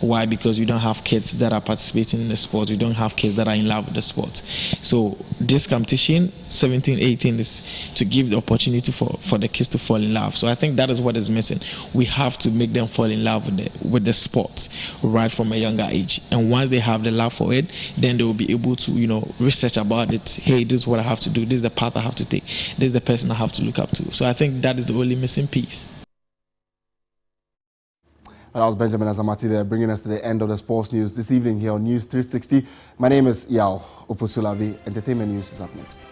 S14: Why? Because we don't have kids that are participating in the sport. We don't have kids that are in love with the sport. So this competition, 17, 18, is to give the opportunity for the kids to fall in love. So I think that is what is missing. We have to make them fall in love with the sport right from a younger age. And once they have the love for it, then they will be able to, research about it. Hey, this is what I have to do. This is the path I have to take. This is the person I have to look up to. So I think that is the only missing piece.
S6: And that was Benjamin Azamati there, bringing us to the end of the sports news this evening here on News 360. My name is Yao Ofusulabi. Entertainment news is up next.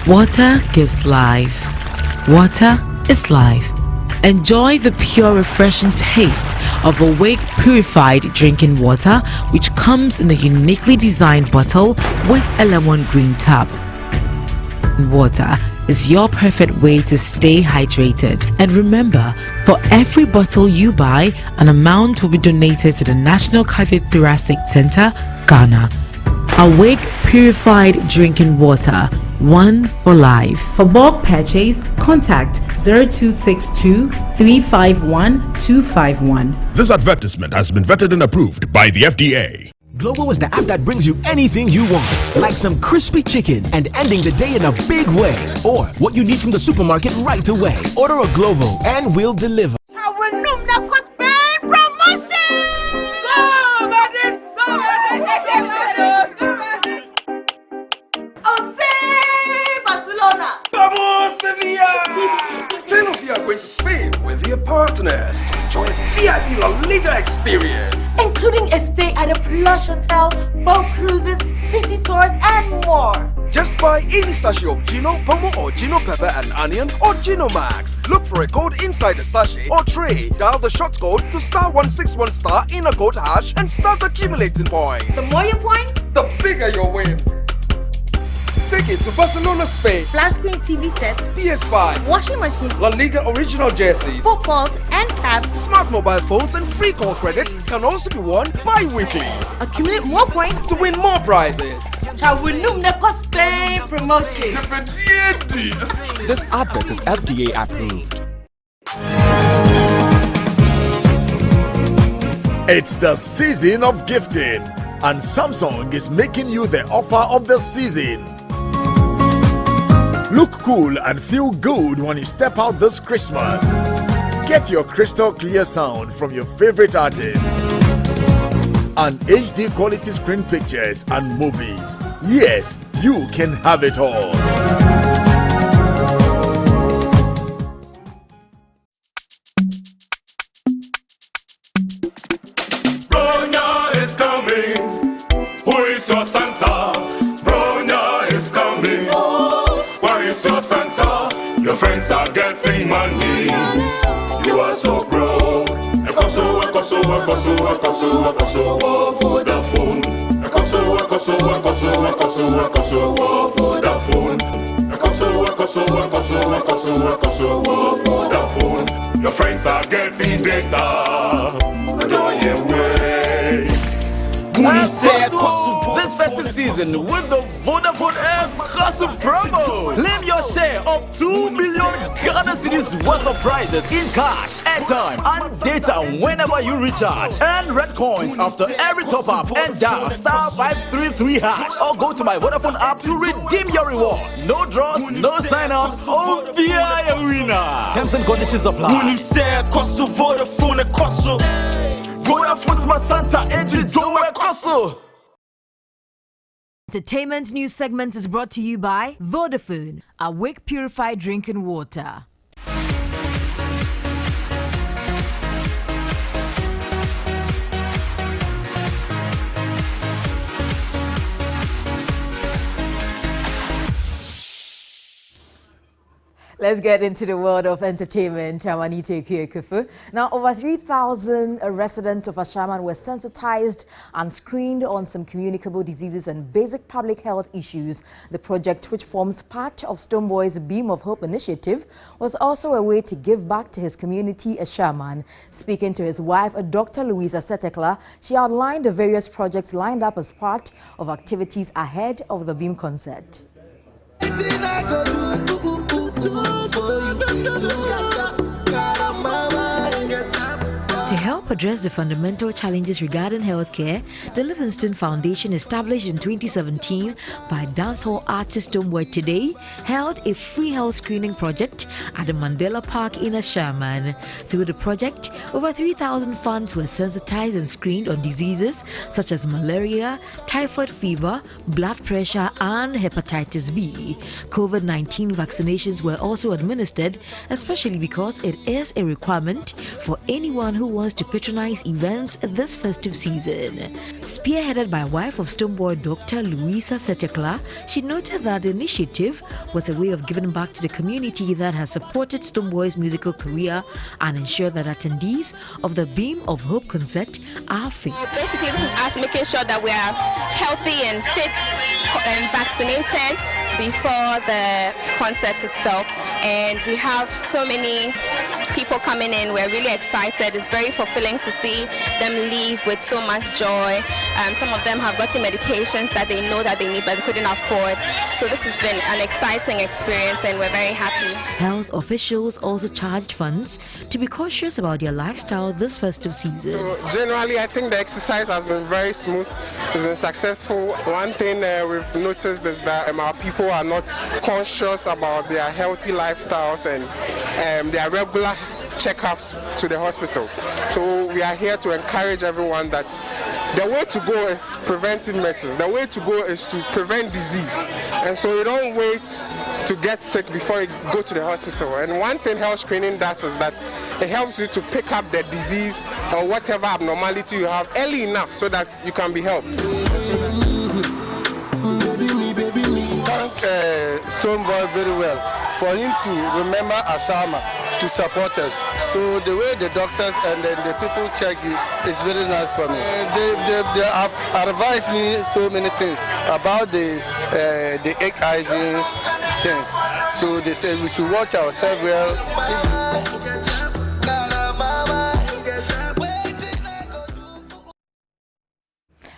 S15: Water gives life. Water is life. Enjoy the pure, refreshing taste of Awake purified drinking water, which comes in a uniquely designed bottle with a lemon green tap. Water is your perfect way to stay hydrated. And remember, for every bottle you buy, an amount will be donated to the National Cardiothoracic Center, Ghana. Awake purified drinking water, one for life. For bulk purchase, contact 0262 351 251.
S1: This advertisement has been vetted and approved by the FDA.
S4: Glovo is the app that brings you anything you want, like some crispy chicken and ending the day in a big way, or what you need from the supermarket right away. Order a Glovo and we'll deliver.
S2: Ten of you are going to Spain with your partners to enjoy a VIP La Liga experience,
S23: including a stay at a plush hotel, boat cruises, city tours, and more.
S2: Just buy any sachet of Gino, Pomo, or Gino Pepper and Onion, or Gino Max. Look for a code inside the sachet or tray. Dial the short code to *161* in a code hash and start accumulating points.
S23: The more you point,
S2: the bigger your win. Take it to Barcelona, Spain.
S23: Flat screen TV set,
S2: PS5,
S23: washing machine,
S2: La Liga original jerseys,
S23: footballs and caps,
S2: smart mobile phones, and free call credits can also be won bi-weekly.
S23: Accumulate more points
S2: to win more prizes.
S23: Spain promotion.
S3: This advert is FDA approved.
S12: It's the season of gifting, and Samsung is making you the offer of the season. Look cool and feel good when you step out this Christmas. Get your crystal clear sound from your favorite artist and HD quality screen pictures and movies. Yes, you can have it all.
S21: Bronya is coming. Who is your Santa? Bronya is coming. Where is your Santa? Your friends are getting money. You are so broke. Ekoso, Vodafone. Ekoso, Vodafone. Vodafone. Your friends are getting data. Don't way.
S24: This festive season with the Vodafone Kosu promo. Claim your share of 2 million Ghana cedis worth of prizes in cash, airtime, and data whenever you recharge. Earn red coins after every top up and dial *533# or go to my Vodafone app to redeem your reward. No draws, no sign up. Oh, via winner. Terms and conditions apply. Vodafone's my Santa entry Joe Kosu.
S5: Entertainment news segment is brought to you by Vodafone, Awake purified drinking water. Let's get into the world of entertainment. I'm Anita Kufu. Now, over 3,000 residents of Ashaman were sensitized and screened on some communicable diseases and basic public health issues. The project, which forms part of Stoneboy's Beam of Hope initiative, was also a way to give back to his community, Ashaman. Speaking to his wife, Dr. Louisa Setekla, she outlined the various projects lined up as part of activities ahead of the Beam concert. To help address the fundamental challenges regarding healthcare, the Livingston Foundation, established in 2017 by dancehall artist Stoneboy Today, held a free health screening project at the Mandela Park in Ashaman. Through the project, over 3,000 fans were sensitized and screened on diseases such as malaria, typhoid fever, blood pressure, and hepatitis B. COVID-19 vaccinations were also administered, especially because it is a requirement for anyone who wants
S15: customers to patronize events this festive season. Spearheaded by wife of Stonebwoy Dr. Louisa Setekla, she noted that the initiative was a way of giving back to the community that has supported Stonebwoy's musical career and ensure that attendees of the Beam of Hope concert are fit.
S9: Basically, this is us making sure that we are healthy and fit and vaccinated before the concert itself, and we have so many people coming in. We're really excited. It's very fulfilling to see them leave with so much joy. Some of them have gotten medications that they know that they need but they couldn't afford. So this has been an exciting experience and we're very happy.
S15: Health officials also charged funds to be cautious about their lifestyle this festive season.
S13: So generally, I think the exercise has been very smooth. It's been successful. One thing we've noticed is that our people are not conscious about their healthy lifestyles and their regular checkups to the hospital. So we are here to encourage everyone that the way to go is preventive methods. The way to go is to prevent disease. And so you don't wait to get sick before you go to the hospital. And one thing health screening does is that it helps you to pick up the disease or whatever abnormality you have early enough so that you can be helped.
S16: Thank Stonebwoy very well for him to remember Asama to support us. So the way the doctors and then the people check you, it's very nice for me. They have advised me so many things about the HIV things. So they said we should watch ourselves well.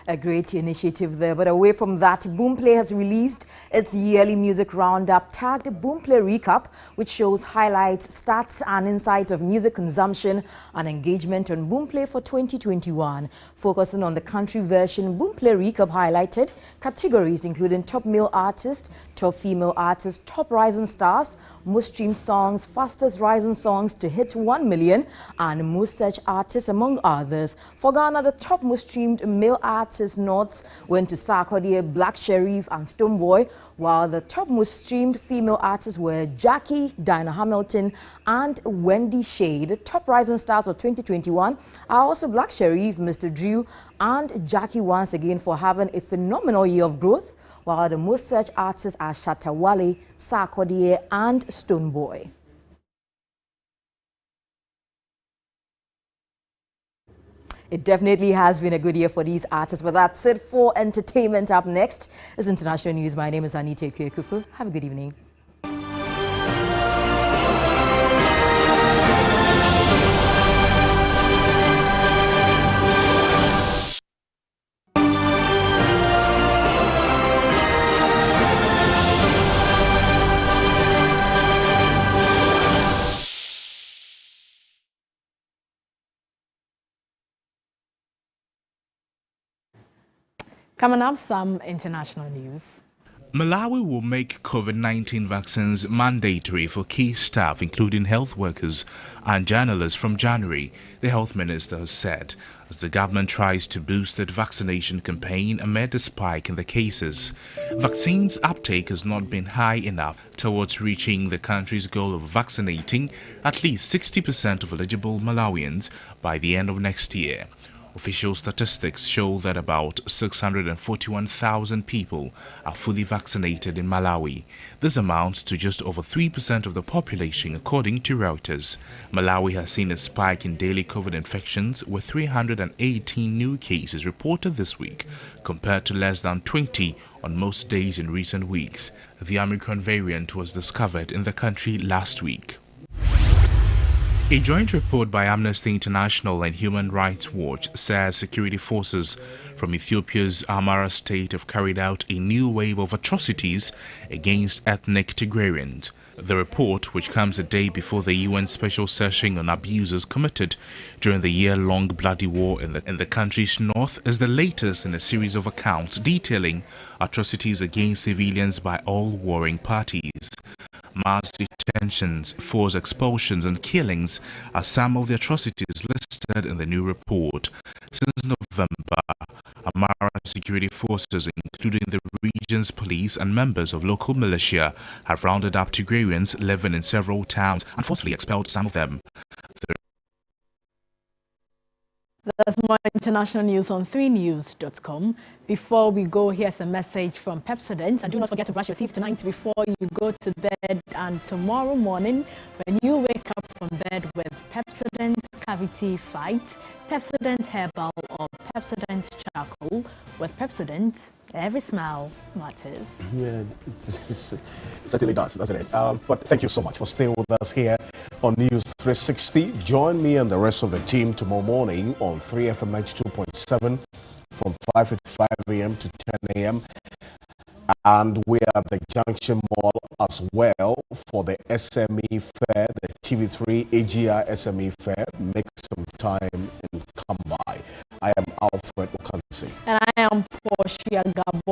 S5: A great initiative there. But away from that, Boomplay has released its yearly music roundup tagged Boomplay Recap, which shows highlights, stats and insights of music consumption and engagement on Boomplay for 2021. Focusing on the country version, Boomplay Recap highlighted categories including top male artist, top female artist, top rising stars, most streamed songs, fastest rising songs to hit 1 million, and most searched artists, among others. For Ghana, the top most streamed male artists notes went to Sarkodie, Black Sherif and Stonebwoy, while the top most streamed female artists were Jackie, Dinah Hamilton and Wendy Shea. The top rising stars of 2021 are also Black Sherif, Mr. Drew and Jackie once again for having a phenomenal year of growth, while the most searched artists are Shatta Wale, Sarkodie and Stonebwoy. It definitely has been a good year for these artists, but that's it for entertainment. Up next is international news. My name is Anita Kufu. Have a good evening. Coming up, some international news.
S17: Malawi will make COVID-19 vaccines mandatory for key staff, including health workers and journalists from January, the health minister has said, as the government tries to boost the vaccination campaign amid the spike in the cases. Vaccines uptake has not been high enough towards reaching the country's goal of vaccinating at least 60% of eligible Malawians by the end of next year. Official statistics show that about 641,000 people are fully vaccinated in Malawi. This amounts to just over 3% of the population, according to Reuters. Malawi has seen a spike in daily COVID infections, with 318 new cases reported this week, compared to less than 20 on most days in recent weeks. The Omicron variant was discovered in the country last week. A joint report by Amnesty International and Human Rights Watch says security forces from Ethiopia's Amhara state have carried out a new wave of atrocities against ethnic Tigrayans. The report, which comes a day before the UN special session on abuses committed during the year-long bloody war in the country's north, is the latest in a series of accounts detailing atrocities against civilians by all warring parties. Mass detentions, forced expulsions and killings are some of the atrocities listed in the new report. Since November, Amhara security forces, including the region's police and members of local militia, have rounded up Tigrayans living in several towns and forcibly expelled some of them. The
S5: There's more international news on 3news.com. Before we go, here's a message from Pepsodent. And do not forget to brush your teeth tonight before you go to bed. And tomorrow morning, when you wake up from bed with Pepsodent Cavity Fight, Pepsodent Herbal or Pepsodent Charcoal, with Pepsodent, every smile matters.
S18: Yeah, it certainly does, doesn't it? But thank you so much for staying with us here on News 360. Join me and the rest of the team tomorrow morning on 3FMH 2.7 from 5:55 a.m. to 10 a.m. And we are at the Junction Mall as well for the SME Fair, the TV3 AGI SME Fair. Make some time and come by. I am Alfred Okansi.
S5: And I am Portia Gabo.